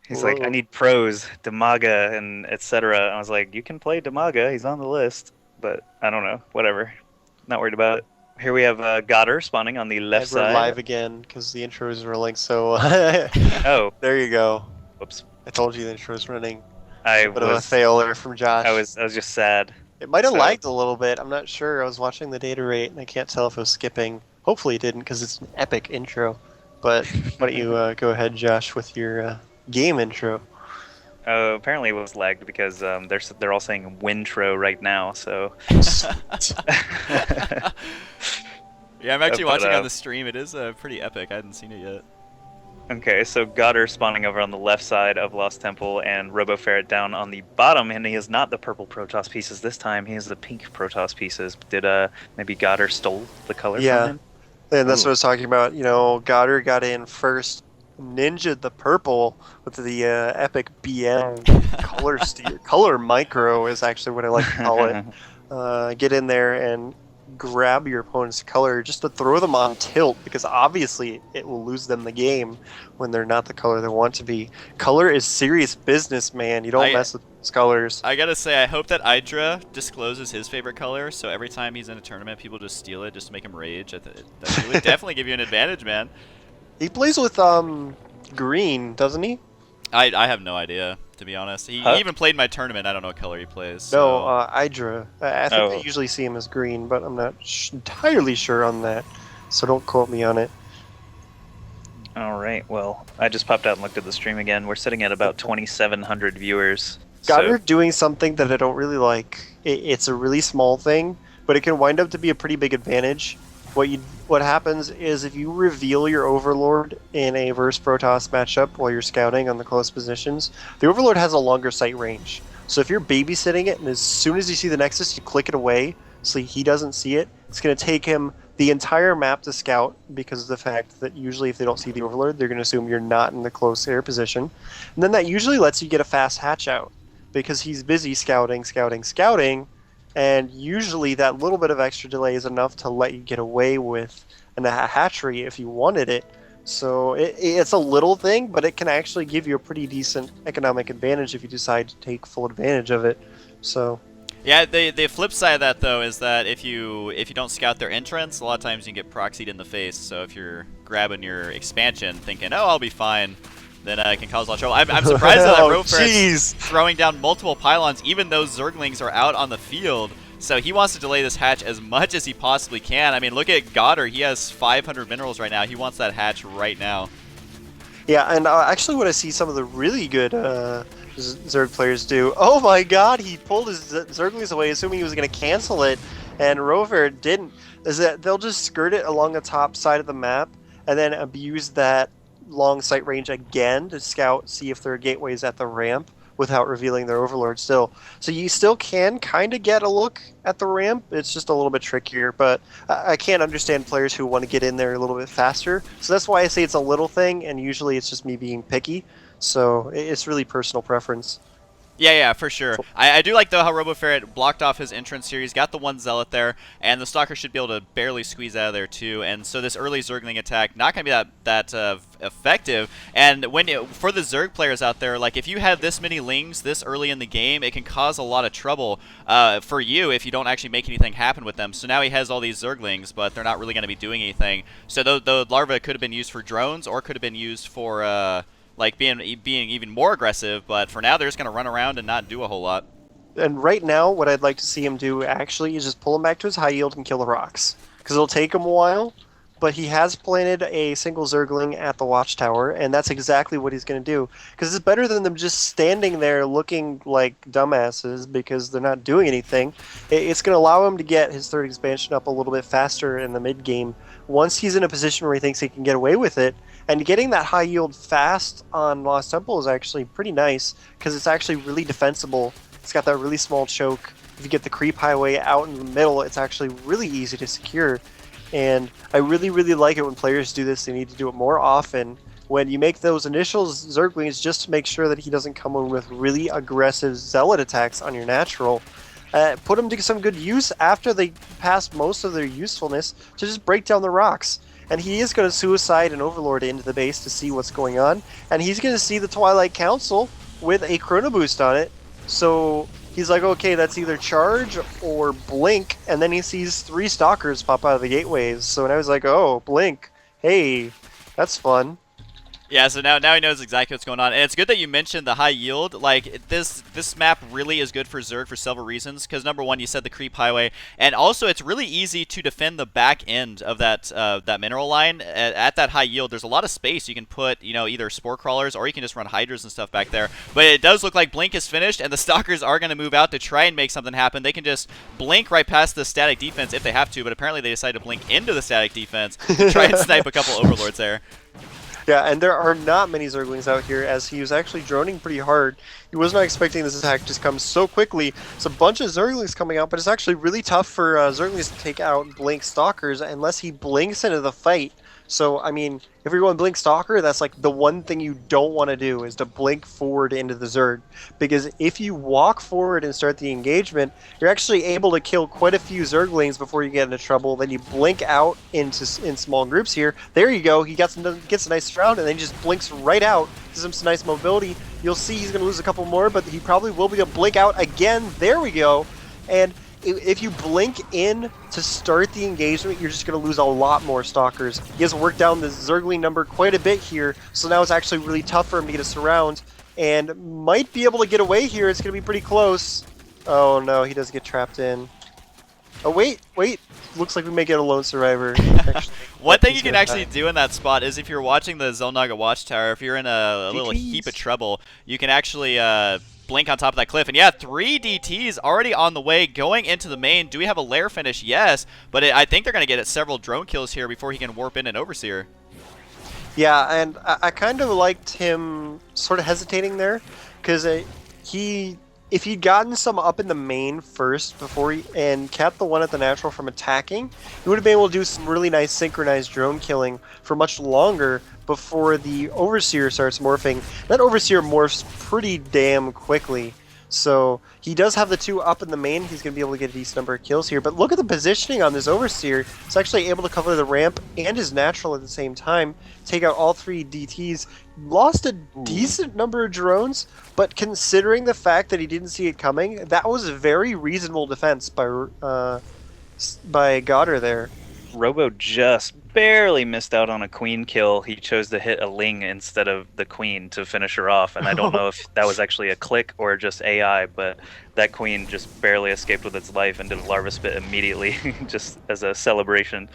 He's like, I Whoa. need pros, Damaga, and etc. I was like, you can play Damaga. He's on the list, but I don't know. Whatever. Not worried about it. Here we have GoddeR spawning on the left And we're side. live again because the intro is rolling. So Oh, there you go. whoops. I told you the intro is running. I A bit of a was, fail there from I Josh. was, I was just sad. It might have So lagged a little bit. I'm not sure. I was watching the data rate and I can't tell if it was skipping. Hopefully it didn't because it's an epic intro. But why don't you go ahead, Josh, with your game intro? apparently it was lagged because they're all saying Wintro right now. So, Yeah, I'm actually but watching on the stream. It is pretty epic. I hadn't seen it yet. okay, so GoddeR spawning over on the left side of Lost Temple and RoboFerret down on the bottom, and he is not the purple Protoss pieces this time. He is the pink Protoss pieces. Did maybe GoddeR stole the color from Yeah, him? and that's what I Ooh. was talking about. GoddeR got in first, ninja the purple with the epic BM color steer. Color micro is actually what I like to call it. Get in there and grab your opponent's color just to throw them on tilt because obviously it will lose them the game when they're not the color they want to be. Color is serious business, man. You don't I mess with those colors. I gotta say, I hope that Idra discloses his favorite color, so every time he's in a tournament, people just steal it just to make him rage. That would definitely give you an advantage, man. He plays with green, doesn't he? I have no idea, to be honest. He Huh? even played my tournament. I don't know what color he plays. No, So Idra. I think I Oh, usually see him as green, but I'm not entirely sure on that, so don't quote me on it. all right. Well, I just popped out and looked at the stream again. We're sitting at about 2,700 viewers. So, GoddeR doing something that I don't really like. It's a really small thing, but it can wind up to be a pretty big advantage. What happens is if you reveal your Overlord in a verse Protoss matchup while you're scouting on the close positions, the Overlord has a longer sight range. So if you're babysitting it and as soon as you see the Nexus, you click it away so he doesn't see it, it's going to take him the entire map to scout because of the fact that usually if they don't see the Overlord, they're going to assume you're not in the close air position. And then that usually lets you get a fast hatch out because he's busy scouting, scouting, scouting, and usually that little bit of extra delay is enough to let you get away with a hatchery if you wanted it. So it's a little thing, but it can actually give you a pretty decent economic advantage if you decide to take full advantage of it. So yeah, the flip side of that though is that if you don't scout their entrance, a lot of times you can get proxied in the face. So if you're grabbing your expansion, thinking, "Oh, I'll be fine," then it can cause a lot of trouble. I'm surprised that oh Roferret's jeez. throwing down multiple pylons, even though Zerglings are out on the field. So he wants to delay this hatch as much as he possibly can. I mean, look at GoddeR. He has 500 minerals right now. He wants that hatch right now. Yeah, and actually, what I see some of the really good Zerg players do. Oh my God, he pulled his Zerglings away, assuming he was going to cancel it, and Rover didn't. Is that they'll just skirt it along the top side of the map and then abuse that long sight range again to scout, see if there are gateways at the ramp without revealing their Overlord still. So you still can kind of get a look at the ramp. It's just a little bit trickier, but I can't understand players who want to get in there a little bit faster. So that's why I say it's a little thing, and usually it's just me being picky. So it's really personal preference. Yeah, for sure. I do like, though, how RoboFerret blocked off his entrance here. He's got the one Zealot there, and the Stalker should be able to barely squeeze out of there, too. And so this early Zergling attack, not going to be that effective. And for the Zerg players out there, like, if you have this many Lings this early in the game, it can cause a lot of trouble for you if you don't actually make anything happen with them. So now he has all these Zerglings, but they're not really going to be doing anything. So the larva could have been used for drones or could have been used for... like being even more aggressive, but for now they're just going to run around and not do a whole lot. And right now, what I'd like to see him do actually is just pull him back to his high yield and kill the rocks. Because it'll take him a while, but he has planted a single Zergling at the watchtower, and that's exactly what he's going to do. Because it's better than them just standing there looking like dumbasses because they're not doing anything. It's going to allow him to get his third expansion up a little bit faster in the mid game. Once he's in a position where he thinks he can get away with it, and getting that high yield fast on Lost Temple is actually pretty nice because it's actually really defensible. It's got that really small choke. If you get the creep highway out in the middle, it's actually really easy to secure. And I really, really like it when players do this. They need to do it more often. When you make those initial Zerglings, just to make sure that he doesn't come in with really aggressive Zealot attacks on your natural. Put them to some good use after they pass most of their usefulness to just break down the rocks. and he is going to suicide an Overlord into the base to see what's going on, and he's going to see the Twilight Council with a Chrono Boost on it. So he's like, okay, that's either charge or blink, and then he sees 3 Stalkers pop out of the gateways. So now he's like, oh, blink. Hey, that's fun. Yeah, so now he knows exactly what's going on, and it's good that you mentioned the high yield. Like this map really is good for Zerg for several reasons. Because number one, you said the creep highway, and also it's really easy to defend the back end of that mineral line at that high yield. There's a lot of space you can put, either spore crawlers or you can just run hydras and stuff back there. But it does look like blink is finished, and the stalkers are going to move out to try and make something happen. They can just blink right past the static defense if they have to, but apparently they decided to blink into the static defense to try and snipe a couple overlords there. Yeah, and there are not many Zerglings out here, as he was actually droning pretty hard. He was not expecting this attack to just come so quickly. It's a bunch of Zerglings coming out, but it's actually really tough for Zerglings to take out Blink Stalkers unless he blinks into the fight. So, I mean, if you're going Blink Stalker, that's like the one thing you don't want to do is to blink forward into the Zerg. Because if you walk forward and start the engagement, you're actually able to kill quite a few Zerglings before you get into trouble. Then you blink out in small groups here. There you go. He gets a nice round and then he just blinks right out. Gives him some nice mobility. You'll see he's going to lose a couple more, but he probably will be able to blink out again. There we go. And if you blink in to start the engagement, you're just going to lose a lot more Stalkers. He has worked down the Zergling number quite a bit here, so now it's actually really tough for him to get a surround, and might be able to get away here. It's going to be pretty close. Oh no, he does get trapped in. Oh wait, looks like we may get a lone survivor. Actually, one thing you can actually do in that spot is if you're watching the Xel'Naga Watchtower, if you're in a little heap of trouble, you can actually blink on top of that cliff. And yeah, 3 DTs already on the way, going into the main. Do we have a lair finish? Yes, but I think they're going to get several drone kills here before he can warp in an Overseer. Yeah, and I kind of liked him sort of hesitating there, because if he'd gotten some up in the main first and kept the one at the natural from attacking, he would have been able to do some really nice synchronized drone killing for much longer before the Overseer starts morphing. That Overseer morphs pretty damn quickly. So he does have the 2 up in the main. He's going to be able to get a decent number of kills here. But look at the positioning on this Overseer. It's actually able to cover the ramp and his natural at the same time. Take out all 3 DTs. Lost a decent number of drones, but considering the fact that he didn't see it coming, that was a very reasonable defense by GoddeR there. Robo just barely missed out on a queen kill. He chose to hit a Ling instead of the queen to finish her off, and I don't know if that was actually a click or just AI, but that queen just barely escaped with its life and did a larva spit immediately, just as a celebration.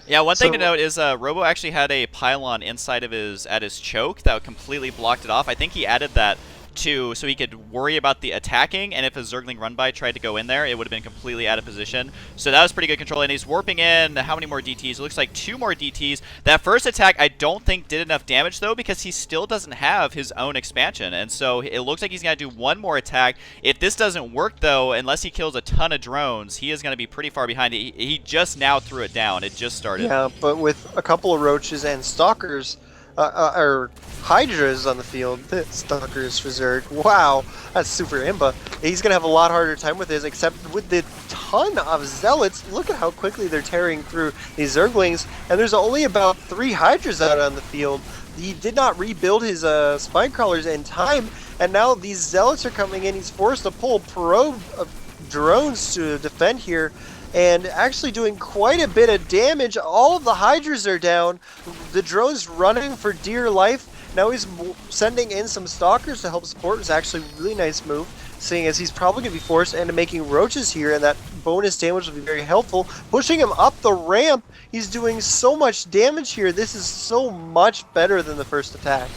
Yeah, one thing to note is Robo actually had a pylon inside of his choke that completely blocked it off. I think he added that too, so he could worry about the attacking, and if a Zergling run-by tried to go in there, it would have been completely out of position. So that was pretty good control, and he's warping in. How many more DTs? It looks like 2 more DTs. That first attack, I don't think did enough damage, though, because he still doesn't have his own expansion, and so it looks like he's going to do 1 more attack. If this doesn't work, though, unless he kills a ton of drones, he is going to be pretty far behind. He just now threw it down. It just started. Yeah, but with a couple of roaches and stalkers, or hydras on the field, stalkers for Zerg. Wow, that's super imba. He's gonna have a lot harder time with this, except with the ton of zealots. Look at how quickly they're tearing through these Zerglings, and there's only about 3 hydras out on the field. He did not rebuild his spine crawlers in time, and now these zealots are coming in. He's forced to pull probe drones to defend here, and actually doing quite a bit of damage. All of the hydras are down. The drone's running for dear life. Now he's sending in some stalkers to help support. It's actually a really nice move, seeing as he's probably going to be forced into making roaches here, and that bonus damage will be very helpful. Pushing him up the ramp, he's doing so much damage here. This is so much better than the first attack.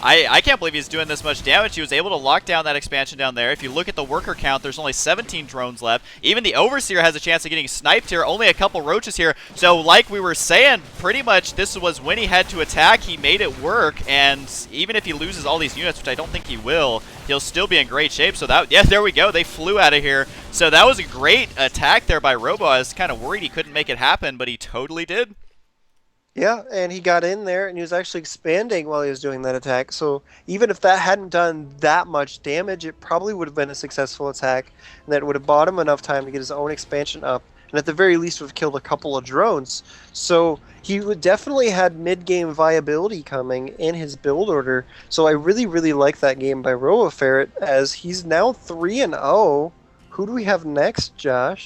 I can't believe he's doing this much damage. He was able to lock down that expansion down there. If you look at the worker count, there's only 17 drones left. Even the Overseer has a chance of getting sniped here. Only a couple roaches here. So like we were saying, pretty much this was when he had to attack. He made it work. And even if he loses all these units, which I don't think he will, he'll still be in great shape. So that, yeah, there we go. They flew out of here. So that was a great attack there by Robo. I was kind of worried he couldn't make it happen, but he totally did. Yeah, and he got in there, and he was actually expanding while he was doing that attack. So even if that hadn't done that much damage, it probably would have been a successful attack, and that would have bought him enough time to get his own expansion up and at the very least would have killed a couple of drones. So he would definitely had mid-game viability coming in his build order. So I really, really like that game by RoboFerret, as he's now 3-0. Who do we have next, Josh?